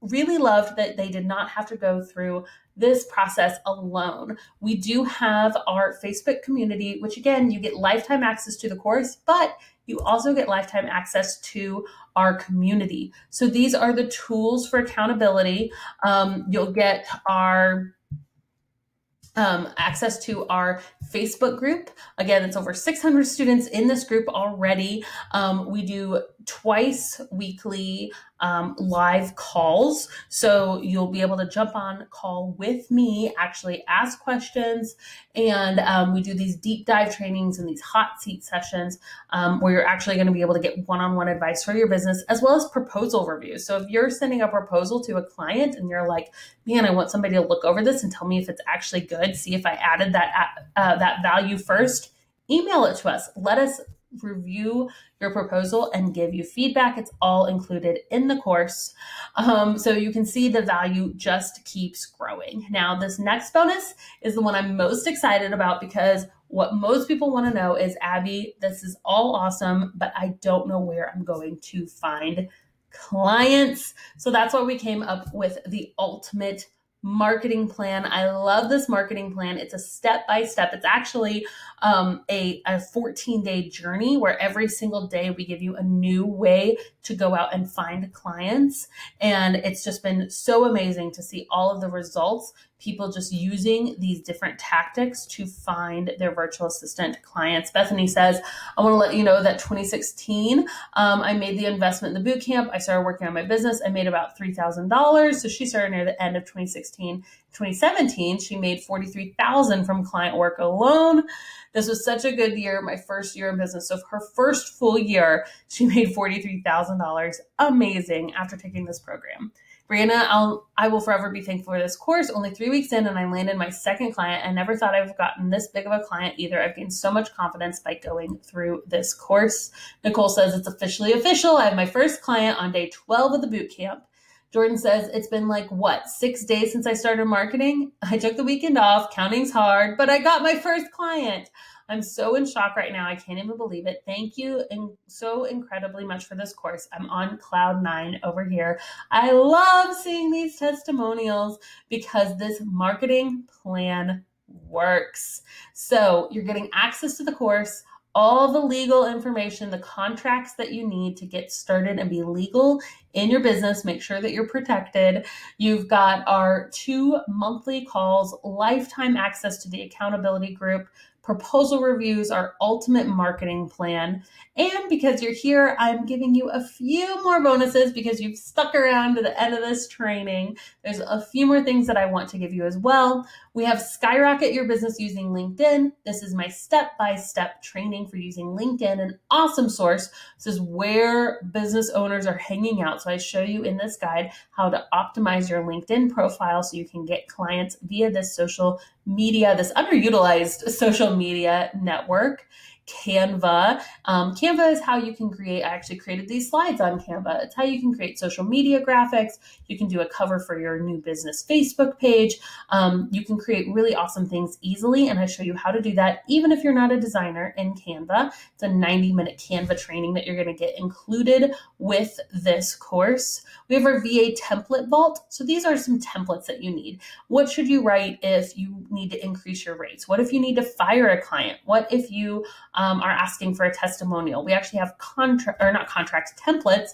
really loved that they did not have to go through this process alone. We do have our Facebook community, which again, you get lifetime access to the course, but you also get lifetime access to our community. So these are the tools for accountability. You'll get our access to our Facebook group. Again, it's over 600 students in this group already. We do twice weekly live calls. So you'll be able to jump on call with me, actually ask questions. And we do these deep dive trainings and these hot seat sessions where you're actually going to be able to get one-on-one advice for your business, as well as proposal reviews. So if you're sending a proposal to a client and you're like, man, I want somebody to look over this and tell me if it's actually good, see if I added that value first, email it to us. Let us review your proposal and give you feedback. It's all included in the course. So you can see the value just keeps growing. Now, this next bonus is the one I'm most excited about, because what most people want to know is, Abby, this is all awesome, but I don't know where I'm going to find clients. So that's why we came up with the ultimate marketing plan. I love this marketing plan. It's a step-by-step. It's actually a 14-day journey where every single day we give you a new way to go out and find clients. And it's just been so amazing to see all of the results, people just using these different tactics to find their virtual assistant clients. Bethany says, I want to let you know that 2016, I made the investment in the boot camp. I started working on my business. I made about $3,000. So she started near the end of 2016. 2017, she made $43,000 from client work alone. This was such a good year, my first year in business. So for her first full year, she made $43,000. Amazing after taking this program. Brianna, I will forever be thankful for this course. Only 3 weeks in and I landed my second client. I never thought I've gotten this big of a client either. I've gained so much confidence by going through this course. Nicole says it's officially official. I have my first client on day 12 of the boot camp. Jordan says it's been 6 days since I started marketing. I took the weekend off. Counting's hard, but I got my first client. I'm so in shock right now. I can't even believe it. Thank you so incredibly much for this course. I'm on cloud 9 over here. I love seeing these testimonials because this marketing plan works. So you're getting access to the course, all the legal information, the contracts that you need to get started and be legal in your business. Make sure that you're protected. You've got our 2 monthly calls, lifetime access to the accountability group, proposal reviews, our ultimate marketing plan. And because you're here, I'm giving you a few more bonuses because you've stuck around to the end of this training. There's a few more things that I want to give you as well. We have Skyrocket Your Business Using LinkedIn. This is my step-by-step training for using LinkedIn, an awesome source. This is where business owners are hanging out. So I show you in this guide how to optimize your LinkedIn profile so you can get clients via this social media, this underutilized social media network. Canva. Canva is how you can create, I actually created these slides on Canva. It's how you can create social media graphics. You can do a cover for your new business Facebook page. You can create really awesome things easily. And I show you how to do that, even if you're not a designer, in Canva. It's a 90-minute Canva training that you're going to get included with this course. We have our VA template vault. So these are some templates that you need. What should you write if you need to increase your rates? What if you need to fire a client? What if you are asking for a testimonial? We actually have templates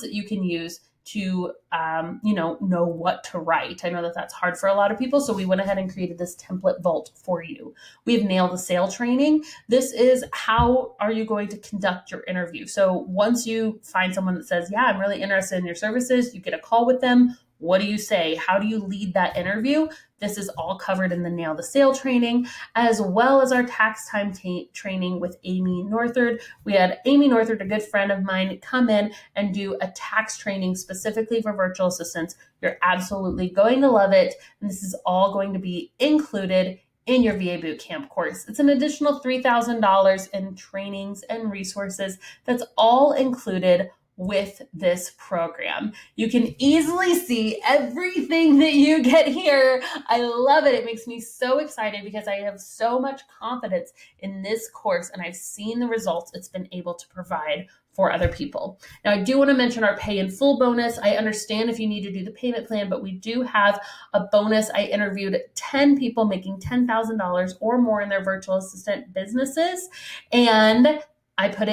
that you can use to, know what to write. I know that that's hard for a lot of people. So we went ahead and created this template vault for you. We have nailed the sale training. This is how are you going to conduct your interview. So once you find someone that says, yeah, I'm really interested in your services, you get a call with them. What do you say? How do you lead that interview? This is all covered in the Nail the Sale training, as well as our tax time training with Amy Northard. We had Amy Northard, a good friend of mine, come in and do a tax training specifically for virtual assistants. You're absolutely going to love it. And this is all going to be included in your VA Bootcamp course. It's an additional $3,000 in trainings and resources. That's all included with this program. You can easily see everything that you get here. I love it. It makes me so excited because I have so much confidence in this course and I've seen the results it's been able to provide for other people. Now, I do want to mention our pay in full bonus. I understand if you need to do the payment plan, but we do have a bonus. I interviewed 10 people making $10,000 or more in their virtual assistant businesses, and I put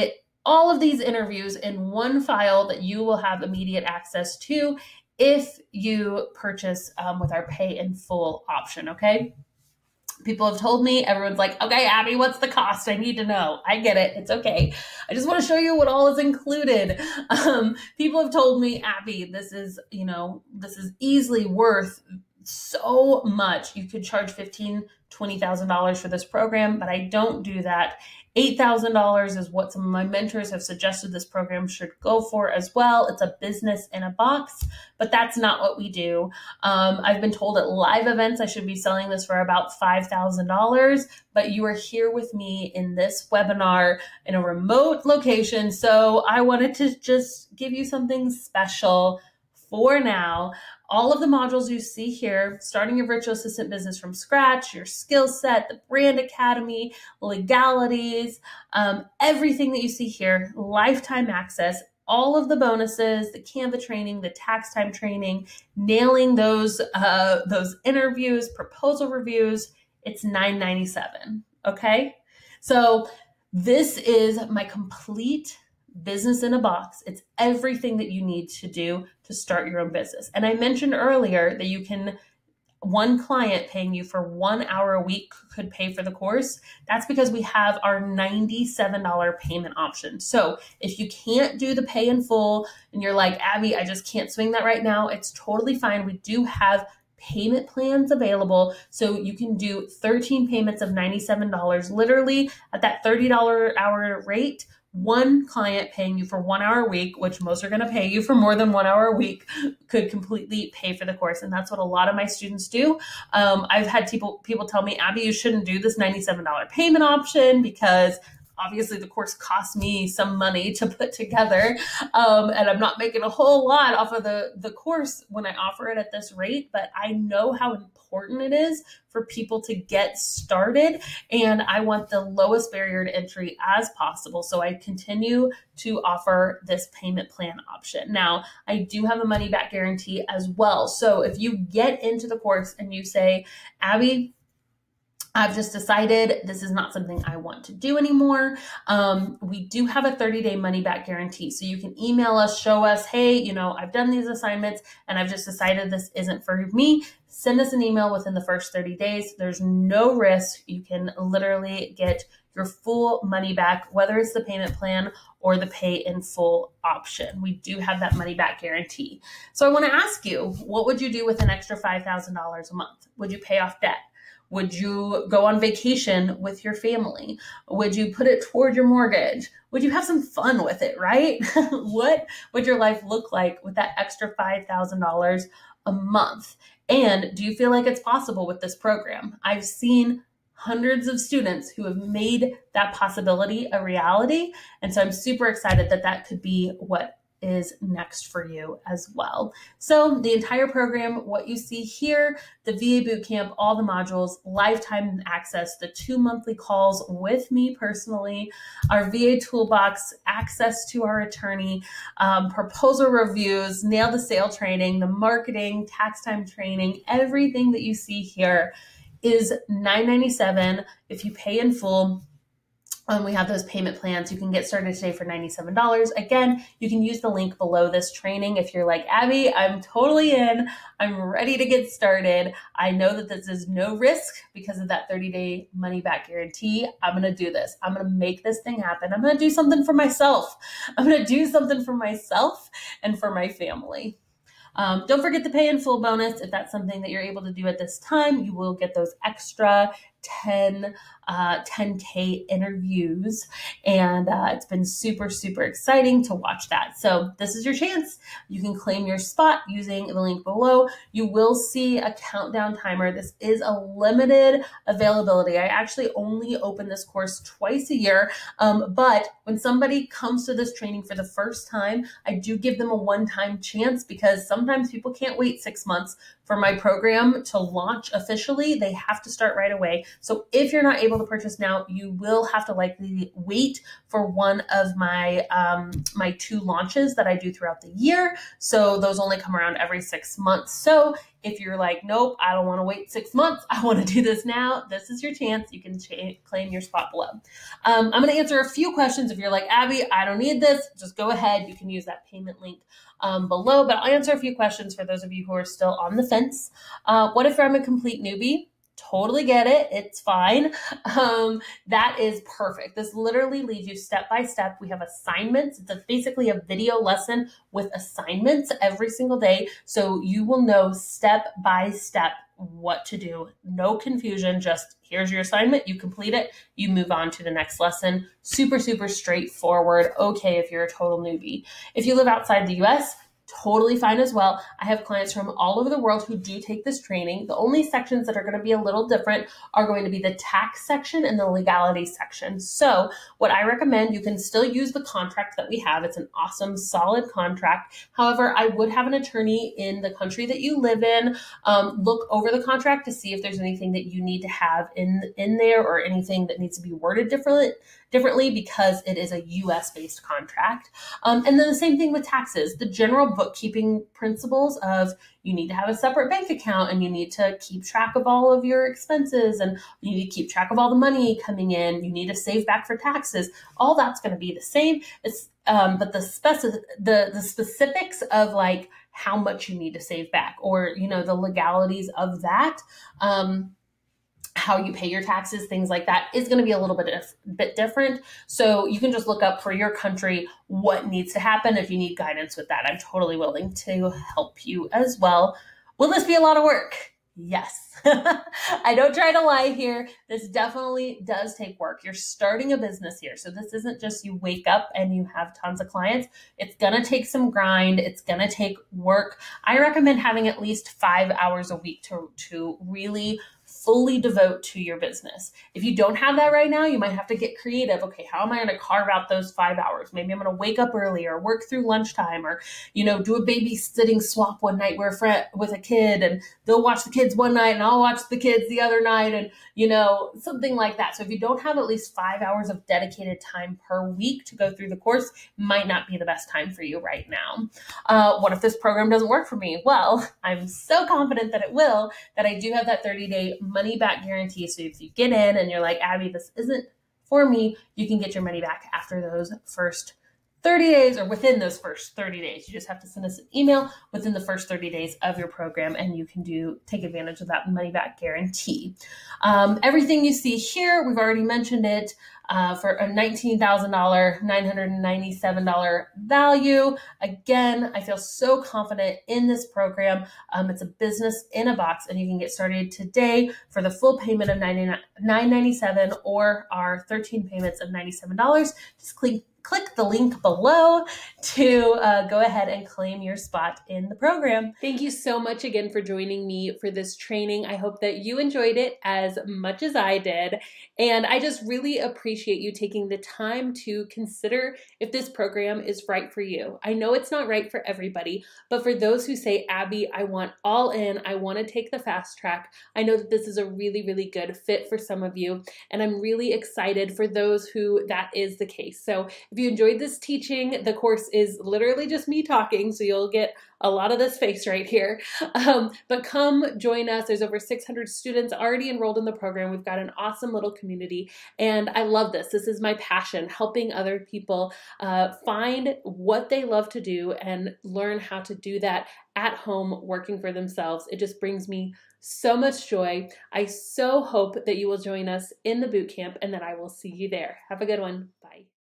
all of these interviews in one file that you will have immediate access to if you purchase with our pay in full option, okay? People have told me, everyone's like, okay, Abby, what's the cost? I need to know. I get it. It's okay. I just want to show you what all is included. People have told me, Abby, this is easily worth so much. You could charge $15,000, $20,000 for this program, but I don't do that. $8,000 is what some of my mentors have suggested this program should go for as well. It's a business in a box, but that's not what we do. I've been told at live events I should be selling this for about $5,000, but you are here with me in this webinar in a remote location. So I wanted to just give you something special for now. All of the modules you see here, starting your virtual assistant business from scratch, your skill set, the brand academy, legalities, everything that you see here, lifetime access, all of the bonuses, the Canva training, the tax time training, nailing those interviews, proposal reviews, it's $997, okay? So this is my complete business in a box. It's everything that you need to do to start your own business. And I mentioned earlier that you can, one client paying you for 1 hour a week could pay for the course. That's because we have our $97 payment option. So if you can't do the pay in full and you're like, Abby, I just can't swing that right now, it's totally fine. We do have payment plans available. So you can do 13 payments of $97, literally at that $30 hour rate. One client paying you for 1 hour a week, which most are going to pay you for more than 1 hour a week, could completely pay for the course. And that's what a lot of my students do. I've had people tell me, Abby, you shouldn't do this $97 payment option because obviously the course costs me some money to put together. And I'm not making a whole lot off of the course when I offer it at this rate, but I know how important it is for people to get started. And I want the lowest barrier to entry as possible. So I continue to offer this payment plan option. Now, I do have a money back guarantee as well. So if you get into the course and you say, Abby, I've just decided this is not something I want to do anymore. We do have a 30-day money back guarantee. So you can email us, show us, hey, I've done these assignments and I've just decided this isn't for me. Send us an email within the first 30 days. There's no risk. You can literally get your full money back, whether it's the payment plan or the pay in full option. We do have that money back guarantee. So I want to ask you, what would you do with an extra $5,000 a month? Would you pay off debt? Would you go on vacation with your family? Would you put it toward your mortgage? Would you have some fun with it, right? What would your life look like with that extra $5,000 a month? And do you feel like it's possible with this program? I've seen hundreds of students who have made that possibility a reality. And so I'm super excited that that could be what is next for you as well. So the entire program, what you see here, the VA Bootcamp, all the modules, lifetime access, the 2 monthly calls with me personally, our VA Toolbox, access to our attorney, proposal reviews, nail the sale training, the marketing, tax time training, everything that you see here is $997 if you pay in full. We have those payment plans. You can get started today for $97. Again, you can use the link below this training if you're like, Abby, I'm totally in. I'm ready to get started. I know that this is no risk because of that 30-day money back guarantee. I'm going to do this. I'm going to make this thing happen. I'm going to do something for myself. I'm going to do something for myself and for my family. Don't forget the pay in full bonus. If that's something that you're able to do at this time, you will get those extra 10K interviews. And it's been super, super exciting to watch that. So this is your chance. You can claim your spot using the link below. You will see a countdown timer. This is a limited availability. I actually only open this course twice a year. But when somebody comes to this training for the first time, I do give them a one-time chance because sometimes people can't wait 6 months for my program to launch officially. They have to start right away. So if you're not able to purchase now, you will have to likely wait for one of my my 2 launches that I do throughout the year. So those only come around every 6 months. So if you're like, nope, I don't want to wait 6 months, I want to do this now, this is your chance. You can claim your spot below. I'm going to answer a few questions. If you're like, Abby, I don't need this, just go ahead. You can use that payment link below, but I'll answer a few questions for those of you who are still on the fence. What if I'm a complete newbie? Totally get it. It's fine. That is perfect. This literally leads you step by step. We have assignments. It's basically a video lesson with assignments every single day. So you will know step by step what to do. No confusion. Just here's your assignment. You complete it. You move on to the next lesson. Super, super straightforward. Okay, if you're a total newbie. If you live outside the US, totally fine as well. I have clients from all over the world who do take this training. The only sections that are going to be a little different are going to be the tax section and the legality section. So what I recommend, you can still use the contract that we have. It's an awesome, solid contract. However, I would have an attorney in the country that you live in look over the contract to see if there's anything that you need to have in there or anything that needs to be worded differently because it is a US-based contract. And then the same thing with taxes. The general bookkeeping principles of you need to have a separate bank account and you need to keep track of all of your expenses and you need to keep track of all the money coming in. You need to save back for taxes. All that's going to be the same. But the specifics of like how much you need to save back or, the legalities of that, how you pay your taxes, things like that is going to be a little bit different. So you can just look up for your country what needs to happen. If you need guidance with that, I'm totally willing to help you as well. Will this be a lot of work? Yes. I don't try to lie here. This definitely does take work. You're starting a business here. So this isn't just you wake up and you have tons of clients. It's going to take some grind. It's going to take work. I recommend having at least 5 hours a week to really fully devote to your business. If you don't have that right now, you might have to get creative. Okay, how am I going to carve out those 5 hours? Maybe I'm going to wake up early or work through lunchtime or, do a babysitting swap one night with a kid and they'll watch the kids one night and I'll watch the kids the other night and, something like that. So if you don't have at least 5 hours of dedicated time per week to go through the course, might not be the best time for you right now. What if this program doesn't work for me? Well, I'm so confident that it will, that I do have that 30-day money back guarantee. So if you get in and you're like, Abby, this isn't for me, you can get your money back after those first 30 days or within those first 30 days. You just have to send us an email within the first 30 days of your program and you can take advantage of that money back guarantee. Everything you see here, we've already mentioned it, for a $19,000, $997 value. Again, I feel so confident in this program. It's a business in a box and you can get started today for the full payment of $997 or our 13 payments of $97. Just click the link below to go ahead and claim your spot in the program. Thank you so much again for joining me for this training. I hope that you enjoyed it as much as I did. And I just really appreciate you taking the time to consider if this program is right for you. I know it's not right for everybody, but for those who say, Abby, I want all in, I want to take the fast track, I know that this is a really, really good fit for some of you. And I'm really excited for those who that is the case. So if you enjoyed this teaching, the course is literally just me talking, so you'll get a lot of this face right here. But come join us. There's over 600 students already enrolled in the program. We've got an awesome little community, and I love love this. This is my passion, helping other people find what they love to do and learn how to do that at home, working for themselves. It just brings me so much joy. I so hope that you will join us in the boot camp and that I will see you there. Have a good one. Bye.